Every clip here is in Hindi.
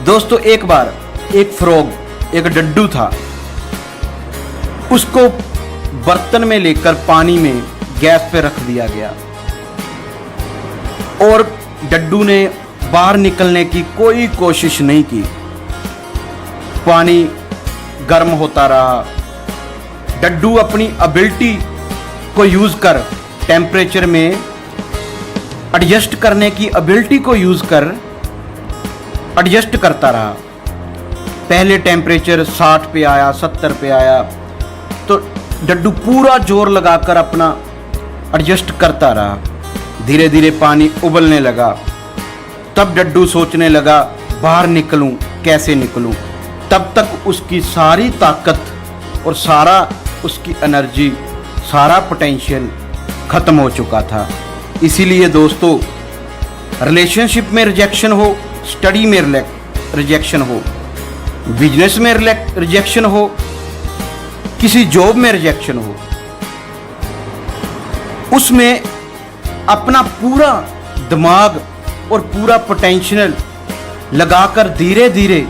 दोस्तों एक बार एक फ्रॉग, एक डड्डू था, उसको बर्तन में लेकर पानी में गैस पे रख दिया गया और डड्डू ने बाहर निकलने की कोई कोशिश नहीं की। पानी गर्म होता रहा। डड्डू अपनी एबिलिटी को यूज़ कर टेम्परेचर में एडजस्ट करने की एबिलिटी को यूज़ कर एडजस्ट करता रहा। पहले टेम्परेचर 60 पे आया, 70 पे आया, तो डड्डू पूरा जोर लगाकर अपना एडजस्ट करता रहा। धीरे धीरे पानी उबलने लगा। तब डड्डू सोचने लगा बाहर निकलूं, कैसे निकलूं। तब तक उसकी सारी ताकत और सारा उसकी एनर्जी, सारा पोटेंशियल ख़त्म हो चुका था। इसीलिए दोस्तों, रिलेशनशिप में रिजेक्शन हो, स्टडी में रिजेक्शन हो, बिजनेस में रिजेक्शन हो, किसी जॉब में रिजेक्शन हो, उसमें अपना पूरा दिमाग और पूरा पोटेंशियल लगाकर धीरे धीरे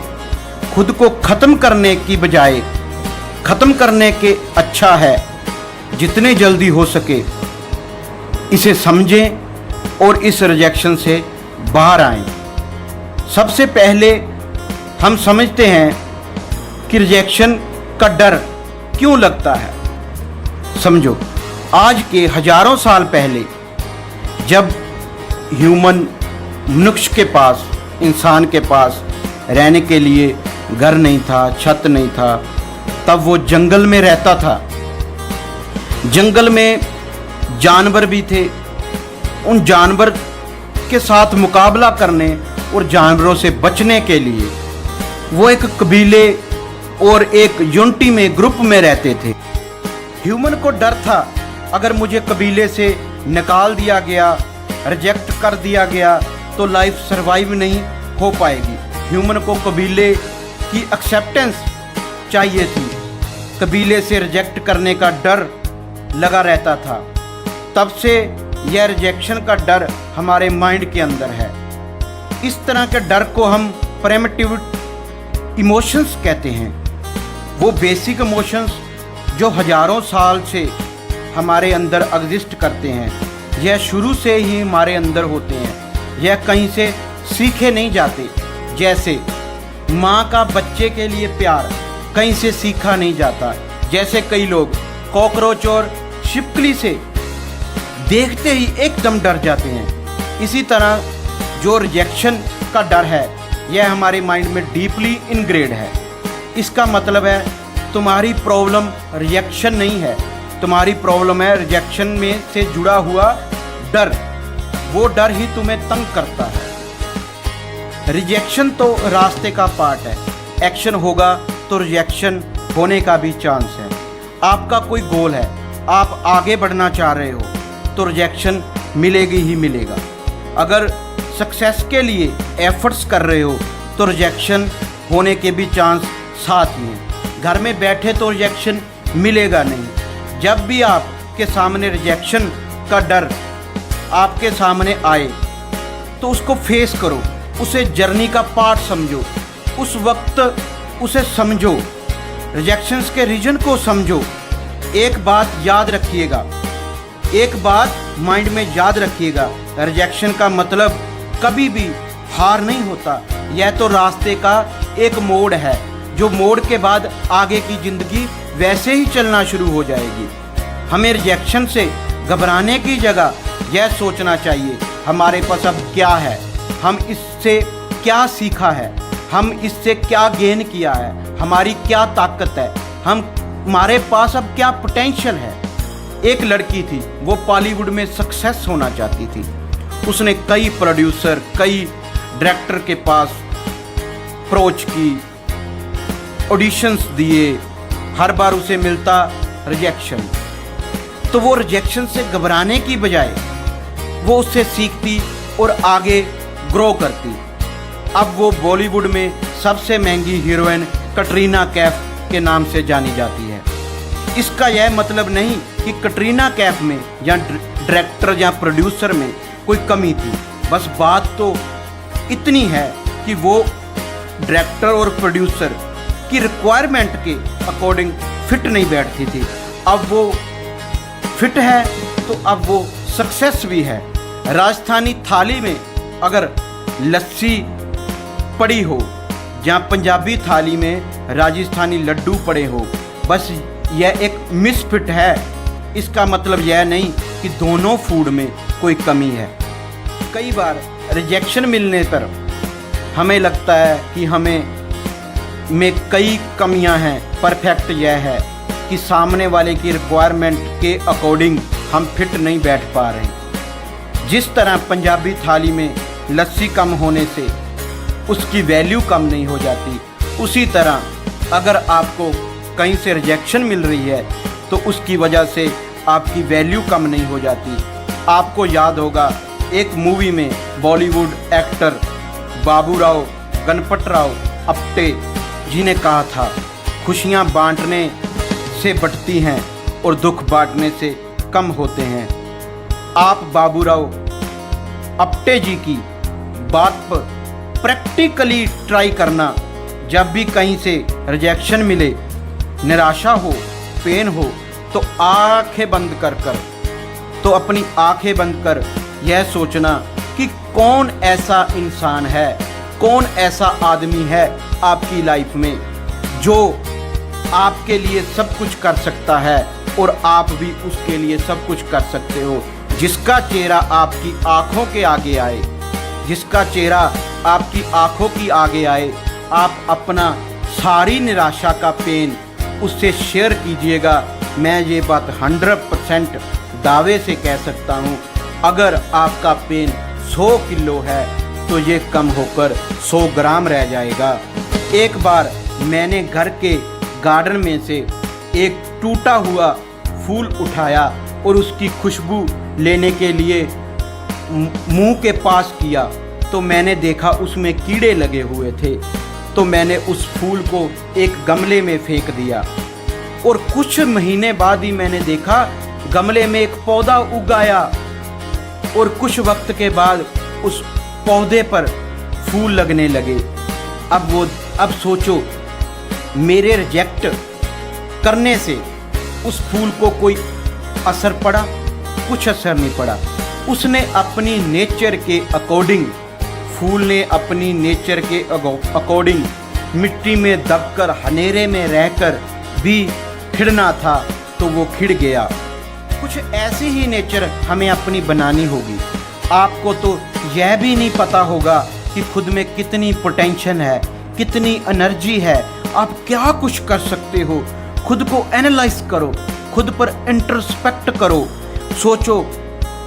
खुद को ख़त्म करने की बजाय ख़त्म करने के अच्छा है जितने जल्दी हो सके इसे समझें और इस रिजेक्शन से बाहर आएं। सबसे पहले हम समझते हैं कि रिजेक्शन का डर क्यों लगता है। समझो, आज के हजारों साल पहले जब मनुष्य के पास, इंसान के पास रहने के लिए घर नहीं था, छत नहीं था, तब वो जंगल में रहता था। जंगल में जानवर भी थे। उन जानवर के साथ मुकाबला करने और जानवरों से बचने के लिए वो एक कबीले और एक यूनिटी में, ग्रुप में रहते थे। ह्यूमन को डर था, अगर मुझे कबीले से निकाल दिया गया, रिजेक्ट कर दिया गया, तो लाइफ सरवाइव नहीं हो पाएगी। ह्यूमन को कबीले की एक्सेप्टेंस चाहिए थी। कबीले से रिजेक्ट करने का डर लगा रहता था। तब से यह रिजेक्शन का डर हमारे माइंड के अंदर है। इस तरह के डर को हम प्रिमिटिव इमोशंस कहते हैं। वो बेसिक इमोशंस जो हजारों साल से हमारे अंदर एग्जिस्ट करते हैं, यह शुरू से ही हमारे अंदर होते हैं। यह कहीं से सीखे नहीं जाते। जैसे माँ का बच्चे के लिए प्यार कहीं से सीखा नहीं जाता। जैसे कई लोग कॉकरोच और छिपकली से देखते ही एकदम डर जाते हैं, इसी तरह जो रिजेक्शन का डर है यह हमारे माइंड में डीपली इनग्रेड है। इसका मतलब है तुम्हारी प्रॉब्लम रिजेक्शन नहीं है, तुम्हारी प्रॉब्लम है रिजेक्शन में से जुड़ा हुआ डर। वो डर ही तुम्हें तंग करता है। रिजेक्शन तो रास्ते का पार्ट है। एक्शन होगा तो रिजेक्शन होने का भी चांस है। आपका कोई गोल है, आप आगे बढ़ना चाह रहे हो, तो रिजेक्शन मिलेगी ही मिलेगा। अगर सक्सेस के लिए एफर्ट्स कर रहे हो तो रिजेक्शन होने के भी चांस साथ ही हैं। घर में बैठे तो रिजेक्शन मिलेगा नहीं। जब भी आपके सामने रिजेक्शन का डर आपके सामने आए तो उसको फेस करो, उसे जर्नी का पार्ट समझो, उस वक्त उसे समझो, रिजेक्शंस के रीजन को समझो। एक बात याद रखिएगा, एक बात माइंड में याद रखिएगा, रिजेक्शन का मतलब कभी भी हार नहीं होता। यह तो रास्ते का एक मोड़ है, जो मोड़ के बाद आगे की ज़िंदगी वैसे ही चलना शुरू हो जाएगी। हमें रिजेक्शन से घबराने की जगह यह सोचना चाहिए हमारे पास अब क्या है, हम इससे क्या सीखा है, हम इससे क्या गेन किया है, हमारी क्या ताकत है, हमारे पास अब क्या पोटेंशियल है। एक लड़की थी, वो बॉलीवुड में सक्सेस होना चाहती थी। उसने कई प्रोड्यूसर, कई डायरेक्टर के पास अप्रोच की, ऑडिशंस दिए, हर बार उसे मिलता रिजेक्शन। तो वो रिजेक्शन से घबराने की बजाय वो उससे सीखती और आगे ग्रो करती। अब वो बॉलीवुड में सबसे महंगी हीरोइन कटरीना कैफ के नाम से जानी जाती है। इसका यह मतलब नहीं कि कटरीना कैफ में या डायरेक्टर या प्रोड्यूसर में कोई कमी थी। बस बात तो इतनी है कि वो डायरेक्टर और प्रोड्यूसर की रिक्वायरमेंट के अकॉर्डिंग फिट नहीं बैठती थी। अब वो फिट है तो अब वो सक्सेस भी है। राजस्थानी थाली में अगर लस्सी पड़ी हो, जहाँ पंजाबी थाली में राजस्थानी लड्डू पड़े हो, बस यह एक मिसफिट है। इसका मतलब यह नहीं कि दोनों फूड में कोई कमी है। कई बार रिजेक्शन मिलने पर हमें लगता है कि हमें में कई कमियां हैं। परफेक्ट यह है कि सामने वाले की रिक्वायरमेंट के अकॉर्डिंग हम फिट नहीं बैठ पा रहे। जिस तरह पंजाबी थाली में लस्सी कम होने से उसकी वैल्यू कम नहीं हो जाती, उसी तरह अगर आपको कहीं से रिजेक्शन मिल रही है तो उसकी वजह से आपकी वैल्यू कम नहीं हो जाती। आपको याद होगा एक मूवी में बॉलीवुड एक्टर बाबूराव गणपतराव अप्टे जी ने कहा था, खुशियाँ बांटने से बढ़ती हैं और दुख बांटने से कम होते हैं। आप बाबूराव अप्टे जी की बात पर प्रैक्टिकली ट्राई करना। जब भी कहीं से रिजेक्शन मिले, निराशा हो, पेन हो, तो अपनी आंखें बंद कर यह सोचना कि कौन ऐसा इंसान है, कौन ऐसा आदमी है आपकी लाइफ में जो आपके लिए सब कुछ कर सकता है और आप भी उसके लिए सब कुछ कर सकते हो। जिसका चेहरा आपकी आंखों के आगे आए, जिसका चेहरा आपकी आंखों की आगे आए, आप अपना सारी निराशा का पेन उससे शेयर कीजिएगा। मैं ये बात 100% दावे से कह सकता हूँ, अगर आपका पेन 100 किलो है तो ये कम होकर 100 ग्राम रह जाएगा। एक बार मैंने घर के गार्डन में से एक टूटा हुआ फूल उठाया और उसकी खुशबू लेने के लिए मुंह के पास किया तो मैंने देखा उसमें कीड़े लगे हुए थे। तो मैंने उस फूल को एक गमले में फेंक दिया और कुछ महीने बाद ही मैंने देखा गमले में एक पौधा उगाया और कुछ वक्त के बाद उस पौधे पर फूल लगने लगे। अब सोचो, मेरे रिजेक्ट करने से उस फूल को कोई असर पड़ा? कुछ असर नहीं पड़ा। उसने अपनी नेचर के अकॉर्डिंग, फूल ने अपनी नेचर के अकॉर्डिंग मिट्टी में दबकर हनेरे में रहकर भी खिड़ना था तो वो खिड़ गया। कुछ ऐसी ही नेचर हमें अपनी बनानी होगी। आपको तो यह भी नहीं पता होगा कि खुद में कितनी पोटेंशियल है, कितनी एनर्जी है, आप क्या कुछ कर सकते हो। खुद को एनालाइज करो, खुद पर इंट्रोस्पेक्ट करो, सोचो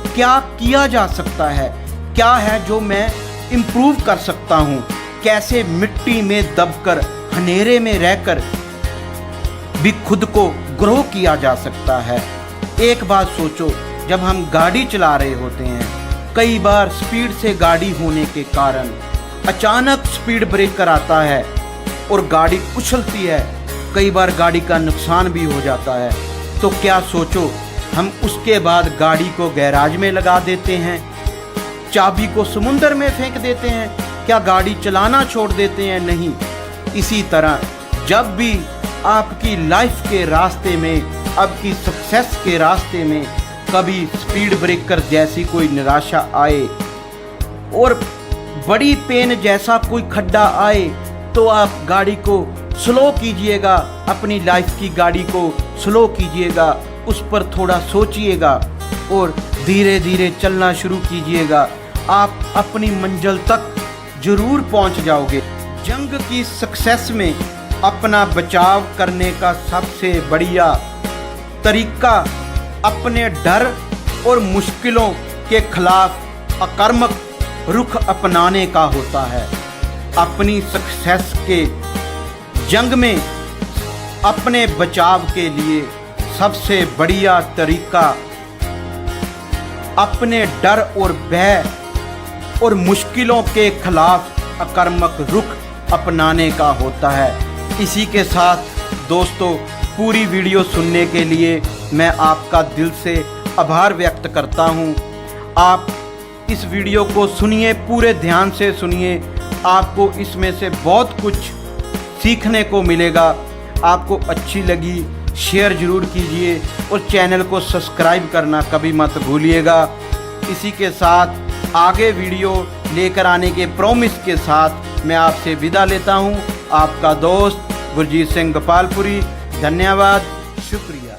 क्या किया जा सकता है, क्या है जो मैं इम्प्रूव कर सकता हूँ, कैसे मिट्टी में दबकर हनेरे में रहकर भी खुद को ग्रो किया जा सकता है। एक बात सोचो, जब हम गाड़ी चला रहे होते हैं, कई बार स्पीड से गाड़ी होने के कारण अचानक स्पीड ब्रेकर आता है और गाड़ी उछलती है, कई बार गाड़ी का नुकसान भी हो जाता है। तो क्या सोचो, हम उसके बाद गाड़ी को गैराज में लगा देते हैं, चाबी को समुंदर में फेंक देते हैं, क्या गाड़ी चलाना छोड़ देते हैं? नहीं। इसी तरह जब भी आपकी लाइफ के रास्ते में, आपकी सक्सेस के रास्ते में कभी स्पीड ब्रेकर जैसी कोई निराशा आए और बड़ी पेन जैसा कोई खड्डा आए, तो आप गाड़ी को स्लो कीजिएगा, अपनी लाइफ की गाड़ी को स्लो कीजिएगा, उस पर थोड़ा सोचिएगा और धीरे धीरे चलना शुरू कीजिएगा। आप अपनी मंजिल तक जरूर पहुंच जाओगे। जंग की सक्सेस में अपना बचाव करने का सबसे बढ़िया तरीका अपने डर और मुश्किलों के खिलाफ आक्रामक रुख अपनाने का होता है। अपनी सक्सेस के जंग में अपने बचाव के लिए सबसे बढ़िया तरीका अपने डर और भय और मुश्किलों के खिलाफ आक्रामक रुख अपनाने का होता है। इसी के साथ दोस्तों, पूरी वीडियो सुनने के लिए मैं आपका दिल से आभार व्यक्त करता हूं। आप इस वीडियो को सुनिए, पूरे ध्यान से सुनिए आपको इसमें से बहुत कुछ सीखने को मिलेगा। आपको अच्छी लगी शेयर ज़रूर कीजिए और चैनल को सब्सक्राइब करना कभी मत भूलिएगा। इसी के साथ आगे वीडियो लेकर आने के प्रॉमिस के साथ मैं आपसे विदा लेता हूं। आपका दोस्त गुरजीत सिंह गोपालपुरी। धन्यवाद, शुक्रिया।